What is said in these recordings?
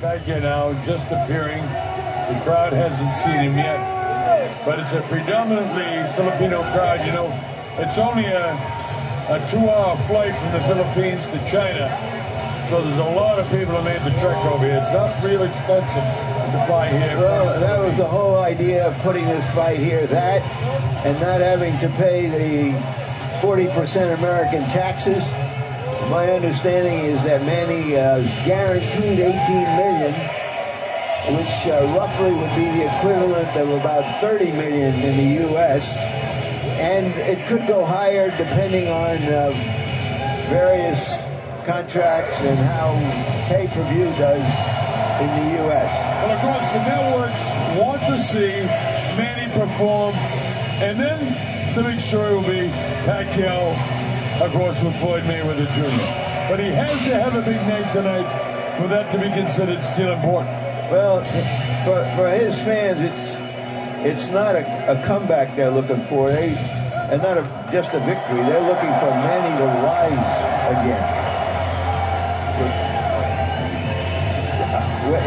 Pacquiao now just appearing. The crowd hasn't seen him yet, but it's a predominantly Filipino crowd. You know, it's only a 2-hour flight from the Philippines to China, so there's a lot of people who made the trek over here. It's not real expensive to fly here. Well, that was the whole idea of putting this fight here, that and not having to pay the 40% American taxes. My understanding is that Manny is guaranteed $18 million, which roughly would be the equivalent of about $30 million in the U.S., and it could go higher depending on various contracts and how pay-per-view does in the U.S. Well, of course, the networks want to see Manny perform, and then the big story will be Pacquiao, of course, with Floyd Mayweather Jr. But he has to have a big night tonight for that to be considered still important. Well, for his fans, it's not a comeback they're looking for. And not just a victory. They're looking for Manny to rise again.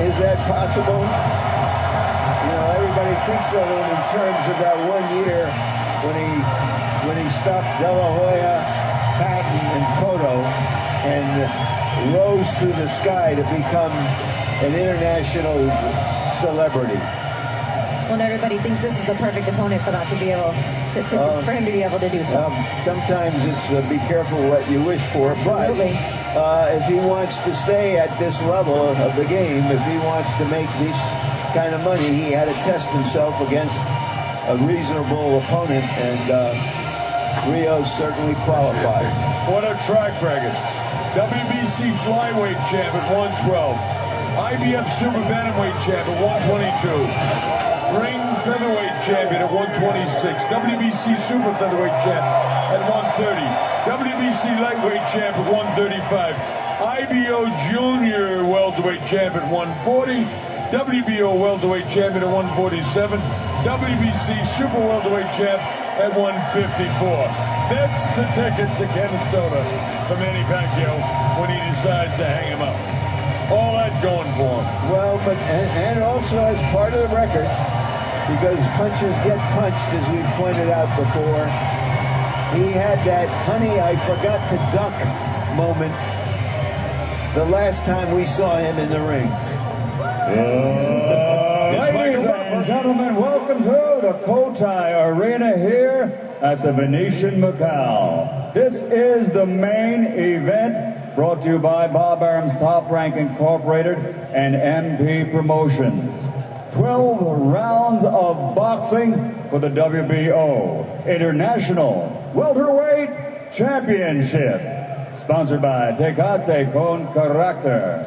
Is that possible? You know, everybody thinks of him in terms of that 1 year when he stopped De La Hoya, Patton, and Cotto and rose through the sky to become an international celebrity. Well, everybody thinks this is the perfect opponent for that to be able for him to be able to do so. Sometimes it's be careful what you wish for. Absolutely. But if he wants to stay at this level of the game, if he wants to make this kind of money, he had to test himself against a reasonable opponent, and Rio certainly qualified. What a track record. WBC flyweight champ at 112. IBF super bantamweight champ at 122. Ring featherweight champion at 126. WBC super featherweight champ at 130. WBC lightweight champ at 135. IBO junior welterweight champ at 140. WBO welterweight champion at 147. WBC super welterweight champ at 154. That's the ticket to Canastota for Manny Pacquiao when he decides to hang him up. All that going for him. Well, but and also as part of the record, because punches get punched, as we pointed out before, he had that "honey, I forgot to duck" moment the last time we saw him in the ring. Ladies and gentlemen, welcome to the Cotai Arena here at the Venetian Macau. This is the main event brought to you by Bob Arum's Top Rank Incorporated and MP Promotions. 12 rounds of boxing for the WBO International Welterweight Championship. Sponsored by Tecate con Carácter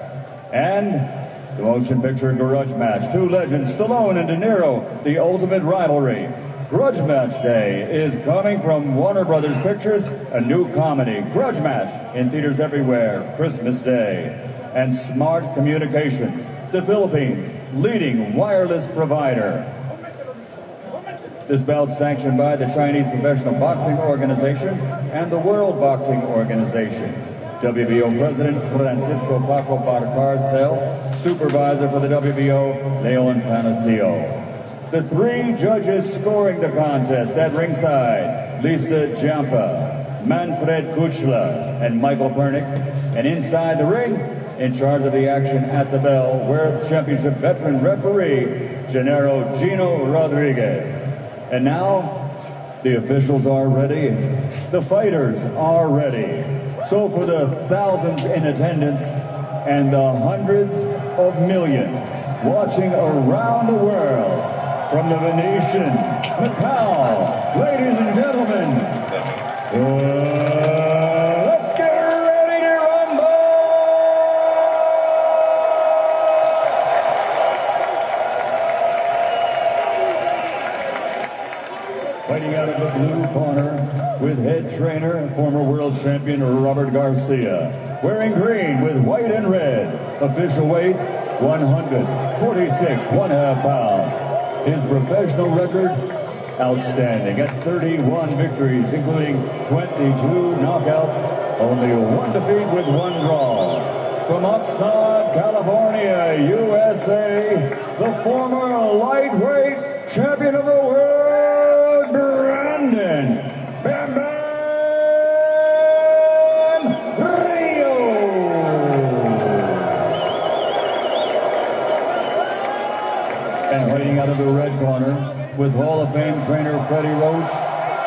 and the motion picture Grudge Match. Two legends, Stallone and De Niro, the ultimate rivalry. Grudge Match Day is coming from Warner Brothers Pictures, a new comedy. Grudge Match in theaters everywhere, Christmas Day. And Smart Communications, the Philippines' leading wireless provider. This bout sanctioned by the Chinese Professional Boxing Organization and the World Boxing Organization. WBO President Francisco Paco Barcarcel, Supervisor for the WBO, Leon Panaccio. The three judges scoring the contest at ringside, Lisa Jampa, Manfred Kuchla, and Michael Pernick. And inside the ring, in charge of the action at the bell, World Championship veteran referee, Gennaro Gino Rodriguez. And now, the officials are ready, the fighters are ready. So for the thousands in attendance and the hundreds of millions watching around the world from the Venetian Macau, ladies and gentlemen, let's get ready to rumble! Fighting out of the blue corner with head trainer, former world champion Robert Garcia. Wearing green with white and red. Official weight, 146 1/2 pounds. His professional record, outstanding at 31 victories, including 22 knockouts, only one defeat with one draw. From Oxnard, California, USA, the former lightweight champion of the world, Brandon Bam Bam Rio. And fighting out of the red corner with Hall of Fame trainer Freddie Roach,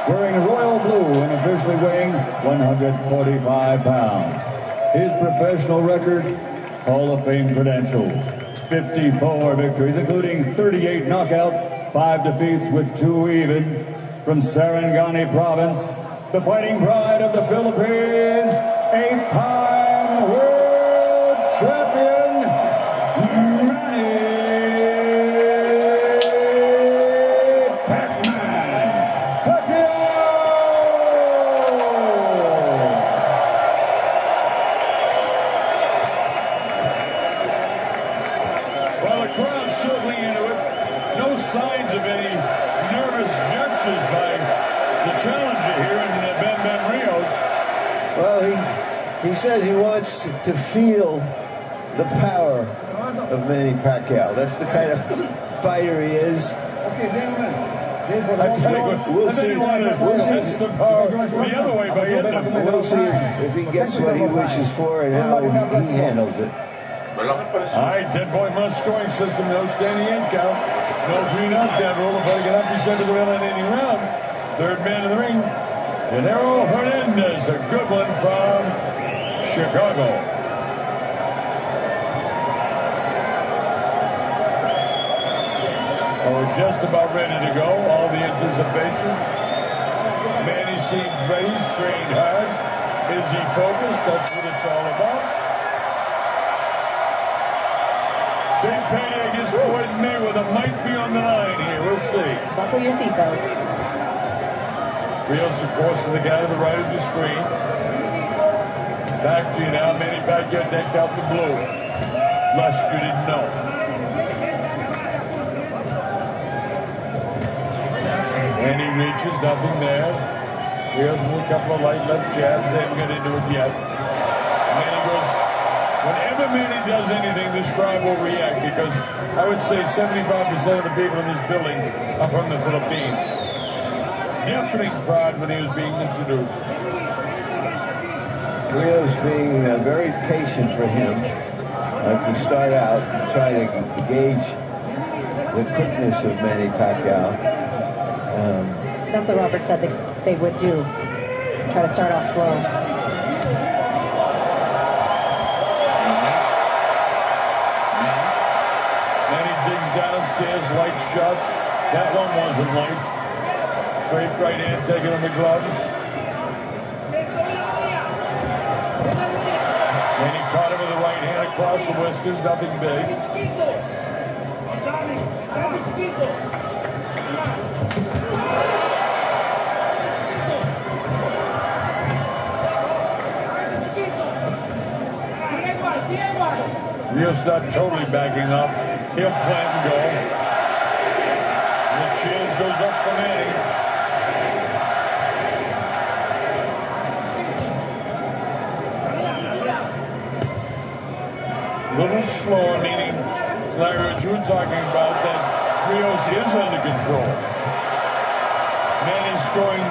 wearing royal blue and officially weighing 145 pounds. His professional record, Hall of Fame credentials, 54 victories, including 38 knockouts, 5 defeats with 2 even. From Sarangani Province, the fighting pride of the Philippines, 8-time world champion, Manny Pacquiao. Well, the crowd's certainly into it. No signs of any nervous gestures by the challenger here in Bam Bam Rios. Well, he says he wants to feel the power of Manny Pacquiao. That's the kind of fighter he is. I tell you what, We'll and then see. he wanted to We'll see. test the power the other way by hitting him. We'll see if he gets what he wishes for and how he handles it. All right, 10-point must scoring system, no standing 8 count, no 3 knockdown rule. If I get up, he said to the rail in any round. Third man in the ring, Genaro Hernandez, a good one from Chicago. Oh, we're just about ready to go. All the anticipation. Manny seems ready, trained hard. Is he focused? That's what it's all about. Big payday against Floyd Mayweather might be on the line here. We'll see. Buckle your seatbelts. Rios, of course, is the guy to the right of the screen. Back to you now. Manny Pacquiao decked out the blue. Lest you didn't know. And he reaches, nothing there. Rios with a couple of light left jabs. They haven't got into it yet. Manny goes. Whenever Manny does anything, this crowd will react because I would say 75% of the people in this building are from the Philippines. Deafening crowd when he was being introduced. Rio's being very patient for him to start out and try to gauge the quickness of Manny Pacquiao. That's what Robert said they would do. Try to start off slow. Downstairs, light shots. That one wasn't light. Straight right hand taking on the gloves. And he caught him with the right hand across the whiskers, nothing big. Rios not totally backing up. He'll plan to go. The cheers goes up for Manny. A little slower, meaning, Larry, what you were talking about, that Rios is under control. Manny's scoring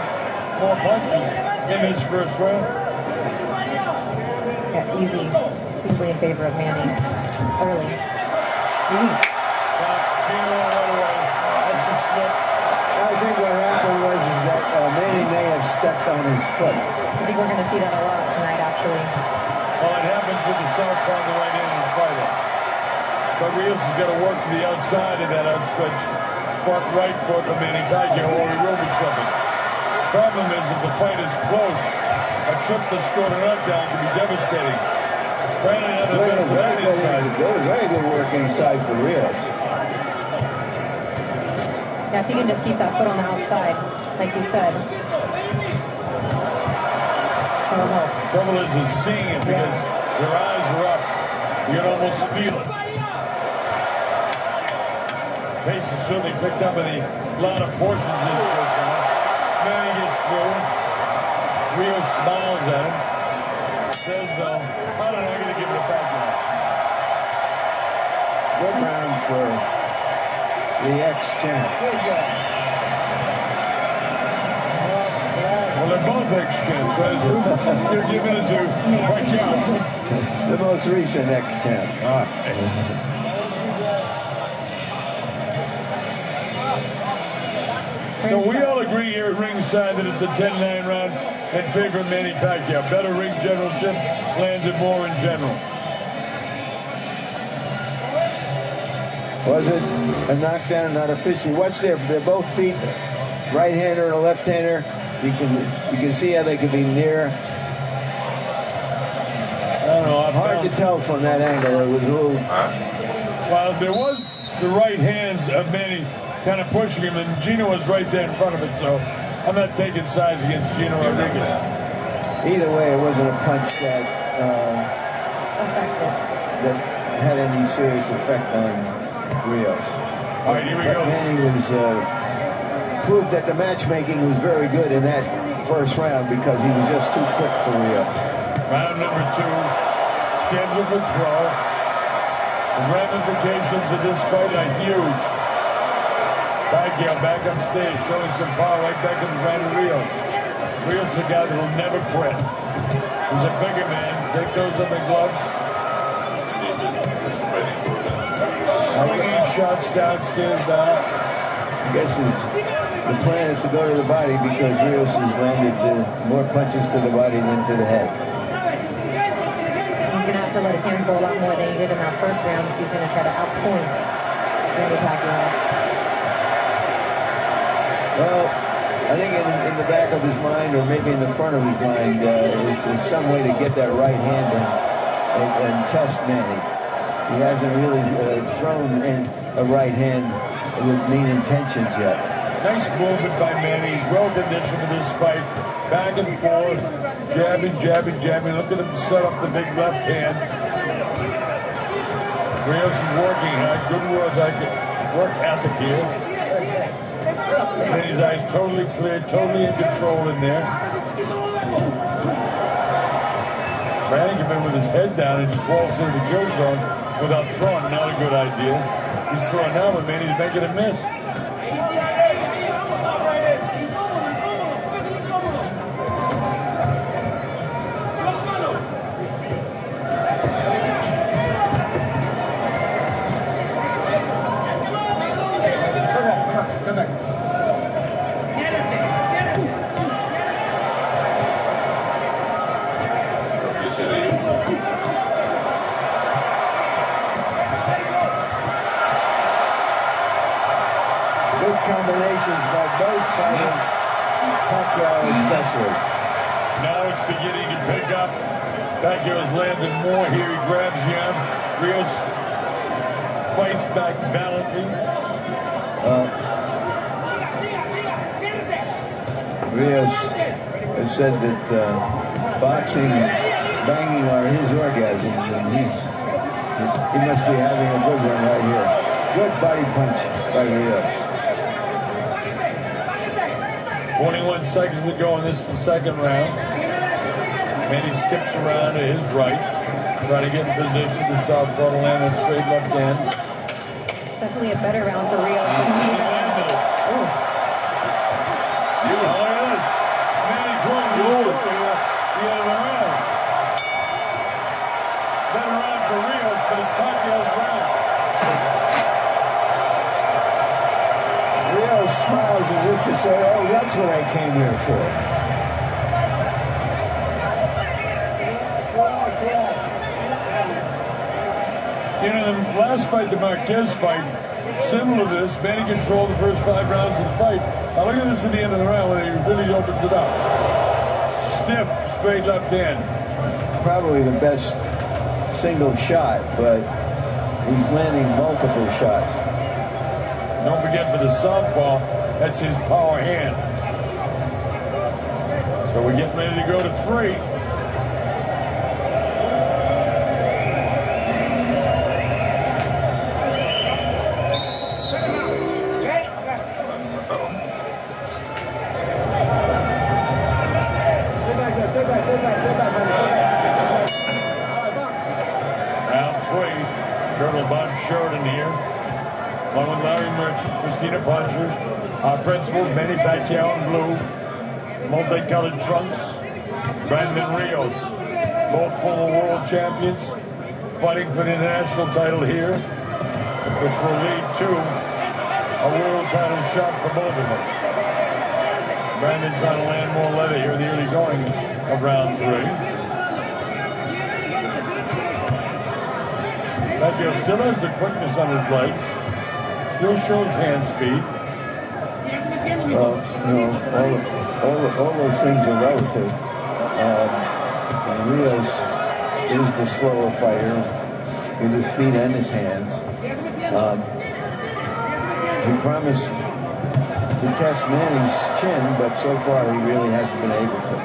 more punches in his first round. Yeah, easily in favor of Manny early. I think what happened was that Manny may have stepped on his foot. I think we're going to see that a lot tonight, actually. Well, it happens with the southpaw on the right hand of the fighter. But Rios has got to work to the outside of that outstretched front right foot of Manny Pacquiao, or he will be trouble. Problem is, if the fight is close, a trip that's scored a knockdown can be devastating. Brandon had the best of that inside. Very good work inside for Rios. Yeah, if he can just keep that foot on the outside, like you said. I don't know. Trouble is seeing it because your eyes are up. You can almost feel it. Pace has certainly picked up in a lot of portions of this first round. Manny gets through. Rio smiles at him. Says, I don't know, I'm going to give it a back now. Good round for the ex-champ. Well, they're both ex-champs, so you're giving it to Pacquiao. The most recent ex-champ. So we all agree here at ringside that it's a 10-9 round in favor of Manny Pacquiao. Better ring generalship, landed more in general. Was it a knockdown? Not officially. Watch they're both feet, right-hander and a left-hander. You can see how they could be near. I don't know. Hard to tell from that angle. It was a little. Well, there was the right hands of Manny kind of pushing him, and Gino was right there in front of it, so I'm not taking sides against Gino Rodriguez. Either way, it wasn't a punch that had any serious effect on Rios. All right, here we go. Manny was proved that the matchmaking was very good in that first round because he was just too quick for Rios. Round number 2, scheduled for 12. The ramifications of this fight are huge. Pacquiao back upstairs, showing some power right back in front of Rio. Rio's a guy that will never quit. He's a bigger man. Take those other gloves. Swinging shots downstairs now. I guess the plan is to go to the body because Rios has landed more punches to the body than to the head. He's going to have to let his hands go a lot more than he did in that first round if he's going to try to outpoint Manny Pacquiao. Well, I think in the back of his mind, or maybe in the front of his mind, is some way to get that right hand and test Manny. He hasn't really thrown in a right hand with mean intentions yet. Nice movement by Manny. He's well conditioned for this fight. Back and forth, jabbing, jabbing, jabbing. Look at him set up the big left hand. Rios is working hard. Good work ethic here. Manny's eyes totally clear, totally in control in there. Manny came in with his head down and just walks into the kill zone without throwing. Not a good idea. He's throwing now, but Manny's making a miss. Combinations by both fighters, Pacquiao especially. Now it's beginning to pick up. Pacquiao's landed more here. He grabs the arm. Rios fights back valiantly. Rios has said that boxing, banging are his orgasms, and he must be having a good one right here. Good body punch by Rios. 21 seconds to go in this the second round. Manny skips around to his right, trying to get in position to southpaw to land on straight left hand. Definitely a better round for Rio. Look at this. Manny throwing the other round. Better round for Rios, but it's Pacquiao's round. Rio smiles as if to say, oh, that's what I came here for. You know, the last fight, the Marquez fight, similar to this, Manny controlled the first 5 rounds of the fight. Now look at this at the end of the round when he really opens it up. Stiff, straight left hand. Probably the best single shot, but he's landing multiple shots. Don't forget for the southpaw, that's his power hand. So we're getting ready to go to 3. Round 3, Colonel Bond Sheridan here, along with Larry Merchant, Christina Puncher, our principals, Manny Pacquiao in blue, multicolored trunks, Brandon Rios, both former world champions, fighting for the international title here, which will lead to a world title shot for both of them. Brandon's trying to land more leather here in the early going of round 3. Pacquiao still has the quickness on his legs, still shows hand speed. Well, you know, all those things are relative. Rios is the slower fighter with his feet and his hands. He promised to test Manny's chin, but so far he really hasn't been able to.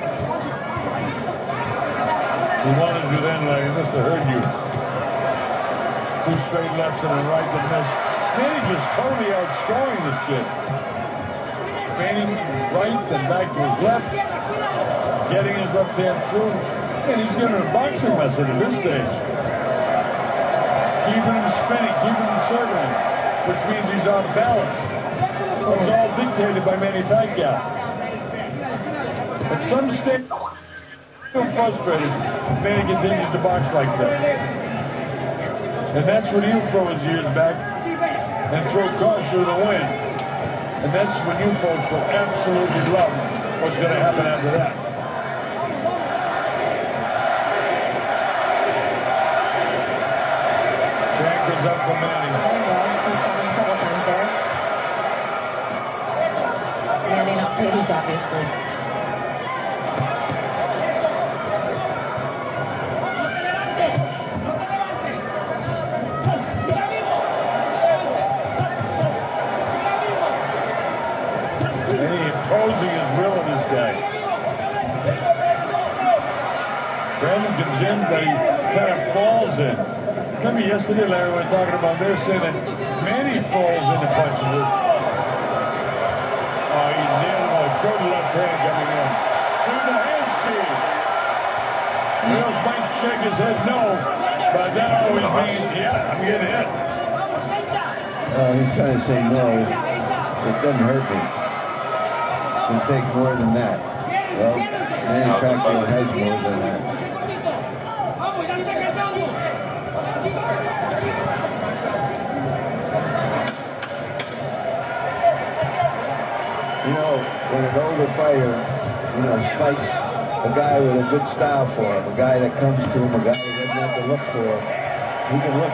He wanted to then, like, he must have heard you. 2 straight lefts and a right that missed. Manny just totally outscoring this kid. Manny right and back to his left, getting his left hand through, and he's giving a boxing lesson at this stage. Keeping him spinning, keeping him circling, which means he's off balance. It's all dictated by Manny Pacquiao. At some stage, so frustrated, Manny continues to box like this. And that's when he'll throw his ears back and throw caution to the wind. And that's when you folks will absolutely love what's going to happen after that. Jack is up for Manny. There you go. He's got him several times there. Manny not pleased, obviously. Imposing his will of this guy. Brandon comes in, but he kind of falls in. Remember yesterday, Larry, we were talking about this, saying that Manny falls into punches it. Oh, he nailed him with a good left hand coming in. Through the hand speed. Rios might shake his head no, but that always means, yeah, I'm getting hit. He's trying to say no. It doesn't hurt me. It'll take more than that. Well, Manny Pacquiao has more than that. You know, when an older fighter, you know, fights a guy with a good style for him, a guy that comes to him, a guy that doesn't have to look for him, he can look